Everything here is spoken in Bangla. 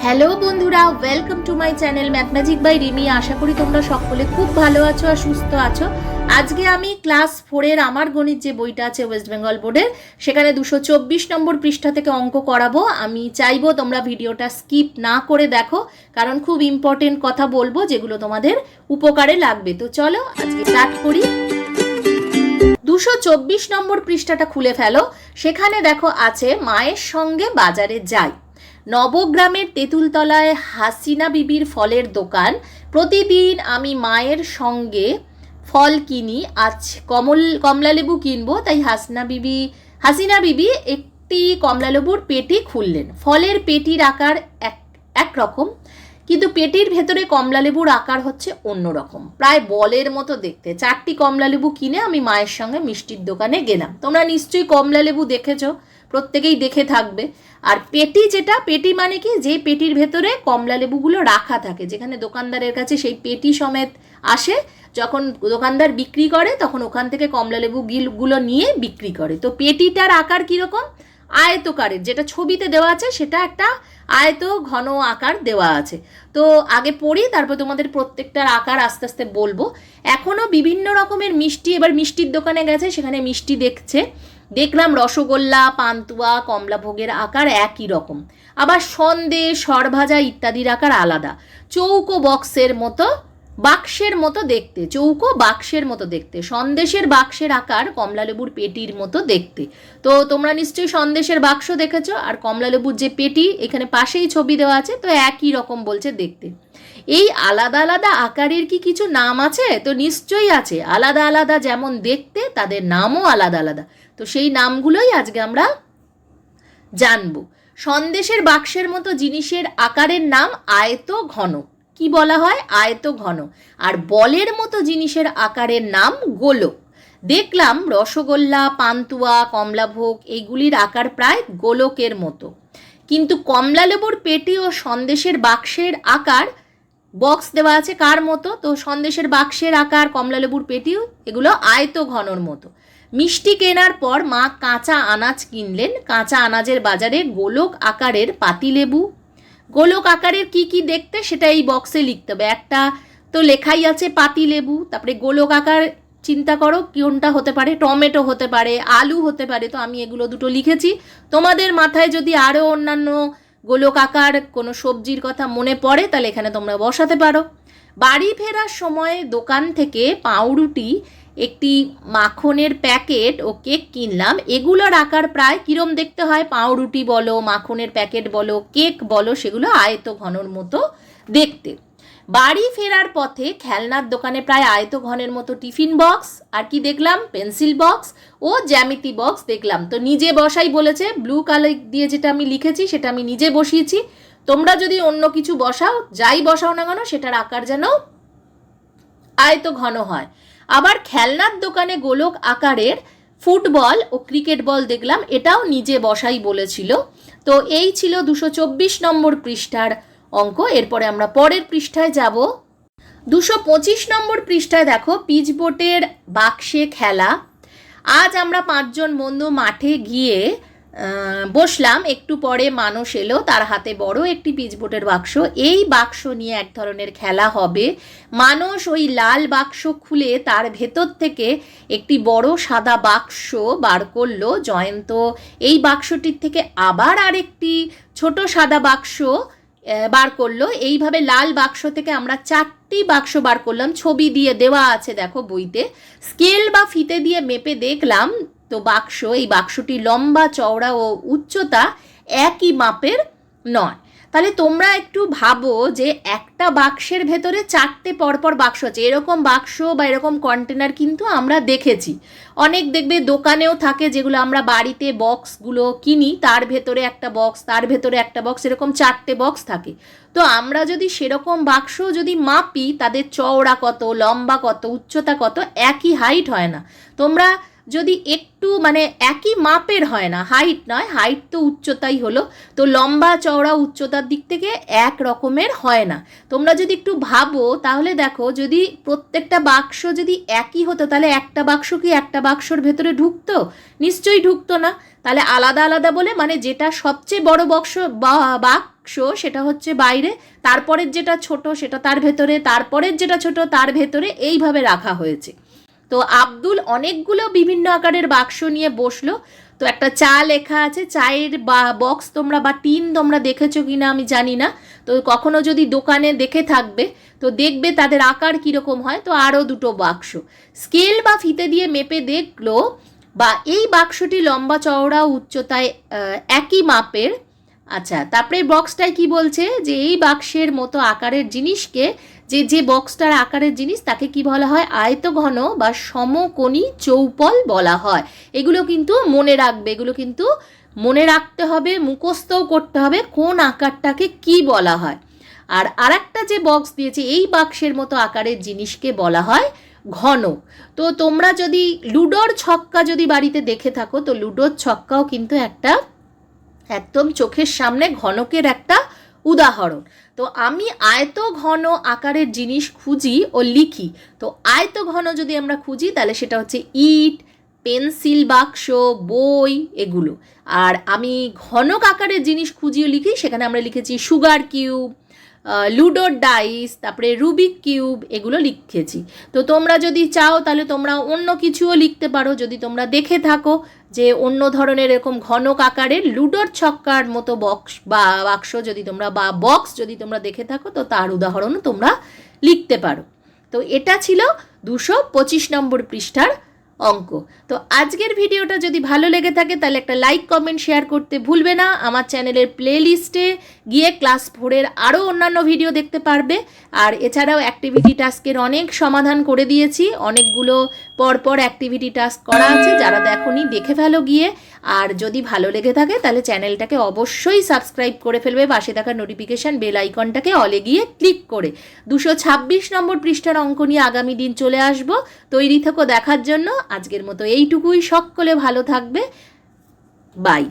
হ্যালো বন্ধুরা, welcome to my channel math magic by Rimi. আশা করি তোমরা সকলে খুব ভালো আছো আর সুস্থ আছো। আজকে আমি ক্লাস 4-এর আমার গণিত যে বইটা আছে ওয়েস্ট বেঙ্গল বোর্ডের, সেখানে 224 নম্বর পৃষ্ঠা থেকে অঙ্ক করাবো। আমি চাইবো তোমরা ভিডিওটা স্কিপ না করে দেখো, কারণ খুব ইম্পর্টেন্ট কথা বলবো যেগুলো তোমাদের উপকারে লাগবে। তো চলো আজকে স্টার্ট করি। 224 নম্বর পৃষ্ঠাটা খুলে ফেলো। সেখানে দেখো আছে মায়ের সঙ্গে বাজারে যাই। নবগ্রামের তেঁতুলতলায় হাসিনা বিবির ফলের দোকান। প্রতিদিন আমি মায়ের সঙ্গে ফল কিনি। আজ কমলালেবু কিনবো, তাই হাসিনা বিবি একটি কমলালেবুর পেটি খুললেন। ফলের পেটির আকার একরকম, কিন্তু পেটির ভেতরে কমলালেবুর আকার হচ্ছে অন্যরকম, প্রায় বলের মতো দেখতে। 4টি কমলালেবু কিনে আমি মায়ের সঙ্গে মিষ্টির দোকানে গেলাম। তোমরা নিশ্চয়ই কমলালেবু দেখেছো, প্রত্যেকেই দেখে থাকবে। আর পেটি, যেটা পেটি মানে কি, যে পেটির ভেতরে কমলা লেবুগুলো রাখা থাকে, যেখানে দোকানদারের কাছে সেই পেটি সমেত আসে, যখন দোকানদার বিক্রি করে তখন ওখান থেকে কমলা লেবুগুলো নিয়ে বিক্রি করে। তো পেটিটার আকার কীরকম? আয়তকারের, যেটা ছবিতে দেওয়া আছে সেটা একটা আয়ত ঘন আকার দেওয়া আছে। তো আগে পড়ি, তারপর তোমাদের প্রত্যেকটার আকার আস্তে আস্তে বলবো। এখনও বিভিন্ন রকমের মিষ্টি, এবার মিষ্টির দোকানে গেছে, সেখানে মিষ্টি দেখলাম রসগোল্লা, পান্তুয়া, কমলাভোগের আকার একই রকম, আবার সন্দেশ, সরভাজা ইত্যাদির আকার আলাদা। চৌকো বাক্সের মতো দেখতে, চৌকো বাক্সের মতো দেখতে। সন্দেশের বাক্সের আকার কমলালেবুর পেটির মতো দেখতে। তো তোমরা নিশ্চয়ই সন্দেশের বাক্স দেখেছো, আর কমলালেবুর যে পেটি এখানে পাশেই ছবি দেওয়া আছে, তো একই রকম বলছে দেখতে। এই আলাদা আলাদা আকারের কি কিছু নাম আছে? তো নিশ্চয়ই আছে। আলাদা আলাদা যেমন দেখতে, তাদের নামও আলাদা আলাদা। তো সেই নামগুলোই আজকে আমরা জানবো। সন্দেশের বাক্সের মতো জিনিসের আকারের নাম আয়ত ঘন। কি বলা হয়? আয়ত ঘন। আর বলের মতো জিনিসের আকারের নাম গোলক। দেখলাম রসগোল্লা, পান্তুয়া, কমলাভোগ এইগুলির আকার প্রায় গোলকের মতো, কিন্তু কমলালেবুর পেটি ও সন্দেশের বাক্সের আকার, বক্স দেওয়া আছে কার মতো? তো সন্দেশের বাক্সের আকার, কমলালেবুর পেটিও এগুলো আয়ত ঘনর মতো। মিষ্টি কেনার পর মা কাঁচা আনাজ কিনলেন। কাঁচা আনাজের বাজারে গোলক আকারের পাতিলেবু। গোলক আকারের কি কি দেখতে সেটা এই বক্সে লিখতে হবে। একটা তো লেখাই আছে পাতিলেবু, তারপরে গোলক আকার চিন্তা করো কোনটা হতে পারে? টমেটো হতে পারে, আলু হতে পারে। তো আমি এগুলো দুটো লিখেছি। তোমাদের মাথায় যদি আরও অন্যান্য গোলক আকার কোনো সবজির কথা মনে পড়ে, তাহলে এখানে তোমরা বসাতে পারো। বাড়ি ফেরার সময় দোকান থেকে পাউরুটি, একটি মাখনের প্যাকেট ও কেক কিনলাম। এগুলোর আকার প্রায় কিরম দেখতে হয়? পাউরুটি বলো, মাখনের প্যাকেট বলো, কেক বলো, সেগুলো আয়ত ঘনর মতো দেখতে। বাড়ি ফেরার পথে খেলনার দোকানে প্রায় আয়ত ঘনের মতো টিফিন বক্স, আর কি দেখলাম? পেন্সিল বক্স ও জ্যামিতি বক্স দেখলাম। তো নিজে বসাই বলেছে, ব্লু কালার দিয়ে যেটা আমি লিখেছি সেটা আমি নিজে বসিয়েছি। তোমরা যদি অন্য কিছু বসাও, যাই বসাও না কেন, সেটার আকার যেন আয়ত ঘন হয়। আবার খেলনার দোকানে গোলক আকারের ফুটবল ও ক্রিকেট বল দেখলাম, এটাও নিজে বসাই বলেছিল। তো এই ছিল 224 নম্বর পৃষ্ঠার অঙ্ক। এরপরে আমরা পরের পৃষ্ঠায় যাব। 225 নম্বর পৃষ্ঠায় দেখো পিচবোর্ডের বাক্সে খেলা। আজ আমরা 5 জন বন্ধু মাঠে গিয়ে বসলাম। একটু পরে মানুষ এলো, তার হাতে বড় একটি পিচবোর্ডের বাক্স। এই বাক্স নিয়ে এক ধরনের খেলা হবে। মানুষ ওই লাল বাক্স খুলে তার ভেতর থেকে একটি বড় সাদা বাক্স বার করলো। জয়ন্ত এই বাক্সটির থেকে আবার আরেকটি ছোট সাদা বাক্স বার করলো। এইভাবে লাল বাক্স থেকে আমরা 4টি বাক্স বার করলাম। ছবি দিয়ে দেওয়া আছে দেখো বইতে। স্কেল বা ফিতে দিয়ে মেপে দেখলাম তো এই বাক্সটি লম্বা, চওড়া ও উচ্চতা একই মাপের নয়। তাহলে তোমরা একটু ভাবো যে একটা বাক্সের ভেতরে 4টে পরপর বাক্স আছে। এরকম বাক্স বা এরকম কন্টেনার কিন্তু আমরা দেখেছি অনেক, দেখবে দোকানেও থাকে, যেগুলো আমরা বাড়িতে বক্সগুলো কিনি, তার ভেতরে একটা বক্স, তার ভেতরে একটা বক্স, এরকম 4টে বক্স থাকে। তো আমরা যদি সেরকম বাক্স যদি মাপি, তাদের চওড়া কত, লম্বা কত, উচ্চতা কত, একই হাইট হয় না। তোমরা যদি একটু একই মাপের হয় না, হাইট নয়, হাইট তো উচ্চতাই হলো, তো লম্বা, চওড়া, উচ্চতার দিক থেকে এক রকমের হয় না। তোমরা যদি একটু ভাবো, তাহলে দেখো যদি প্রত্যেকটা বাক্স যদি একই হতো, তাহলে একটা বাক্স কি একটা বাক্সর ভেতরে ঢুকতো? নিশ্চয়ই ঢুকতো না। তাহলে আলাদা আলাদা বলে যেটা সবচেয়ে বড় বাক্স বাক্স সেটা হচ্ছে বাইরে, তারপরের যেটা ছোট সেটা তার ভেতরে, তারপরের যেটা ছোট তার ভেতরে, এইভাবে রাখা হয়েছে। তো আব্দুল অনেকগুলো বিভিন্ন আকারের বাক্স নিয়ে বসলো। তো একটা চা লেখা আছে, চায়ের বক্স তোমরা বা টিন তোমরা দেখেছো কি না আমি জানি না, তো কখনো যদি দোকানে দেখে থাকবে তো দেখবে তাদের আকার কীরকম হয়। তো আরও দুটো বাক্স স্কেল বা ফিতে দিয়ে মেপে দেখলো বা এই বাক্সটি লম্বা চওড়া উচ্চতায় একই মাপের। আচ্ছা, তারপরে বক্সটায় কি বলছে যে এই বাক্সের মতো আকারের জিনিসকে, যে বক্সটার আকারের জিনিস তাকে কি বলা হয়, আয়তঘন বা সমকোণী চৌপল বলা হয়। এগুলো কিন্তু মনে রাখবে, এগুলো কিন্তু মনে রাখতে হবে, মুখস্থও করতে হবে কোন আকারটাকে কি বলা হয়। আর আরেকটা যে বক্স দিয়েছে এই বাক্সের মতো আকারের জিনিসকে বলা হয় ঘনক। তো তোমরা যদি লুডোর ছক্কা যদি বাড়িতে দেখে থাকো, তো লুডোর ছক্কাও কিন্তু একটা একদম চোখের সামনে ঘনকের একটা উদাহরণ। তো আমি আয়ত ঘন আকারের জিনিস খুঁজি ও লিখি। তো আয়ত ঘন যদি আমরা খুঁজি তাহলে সেটা হচ্ছে ইট, পেন্সিল বাক্স, বই, এগুলো। আর আমি ঘনক আকারের জিনিস খুঁজি ও লিখি, সেখানে আমরা লিখেছি সুগার কিউব, লুডোর ডাইস, তারপরে রুবিক কিউব, এগুলো লিখেছি। তো তোমরা যদি চাও তাহলে তোমরা অন্য কিছুও লিখতে পারো, যদি তোমরা দেখে থাকো যে অন্য ধরনের এরকম ঘনক আকারের লুডোর ছক্কার মতো বক্স বা বাক্স যদি তোমরা বা বক্স যদি তোমরা দেখে থাকো তো তার উদাহরণও তোমরা লিখতে পারো। তো এটা ছিল 225 নম্বর পৃষ্ঠার অঙ্ক। তো আজকের ভিডিওটা যদি ভালো লেগে থাকে তাহলে একটা লাইক, কমেন্ট, শেয়ার করতে ভুলবে না। আমার চ্যানেলের প্লেলিস্টে গিয়ে ক্লাস 4-এর আরও অন্যান্য ভিডিও দেখতে পারবে। আর এছাড়াও অ্যাক্টিভিটি টাস্কের অনেক সমাধান করে দিয়েছি, অনেকগুলো পরপর অ্যাক্টিভিটি টাস্ক করা আছে, যারা দেখোনি দেখে ফেলো গিয়ে। আর যদি ভালো লেগে থাকে তাহলে চ্যানেলটাকে অবশ্যই সাবস্ক্রাইব করে ফেলবে, পাশে থাকা নোটিফিকেশান বেল আইকনটাকে অলে গিয়ে ক্লিক করে। 226 নম্বর পৃষ্ঠার অঙ্ক নিয়ে আগামী দিন চলে আসবো, তৈরি থেকো দেখার জন্য। আজকের মতো এইটুকুই, সকলে ভালো থাকবে, বাই।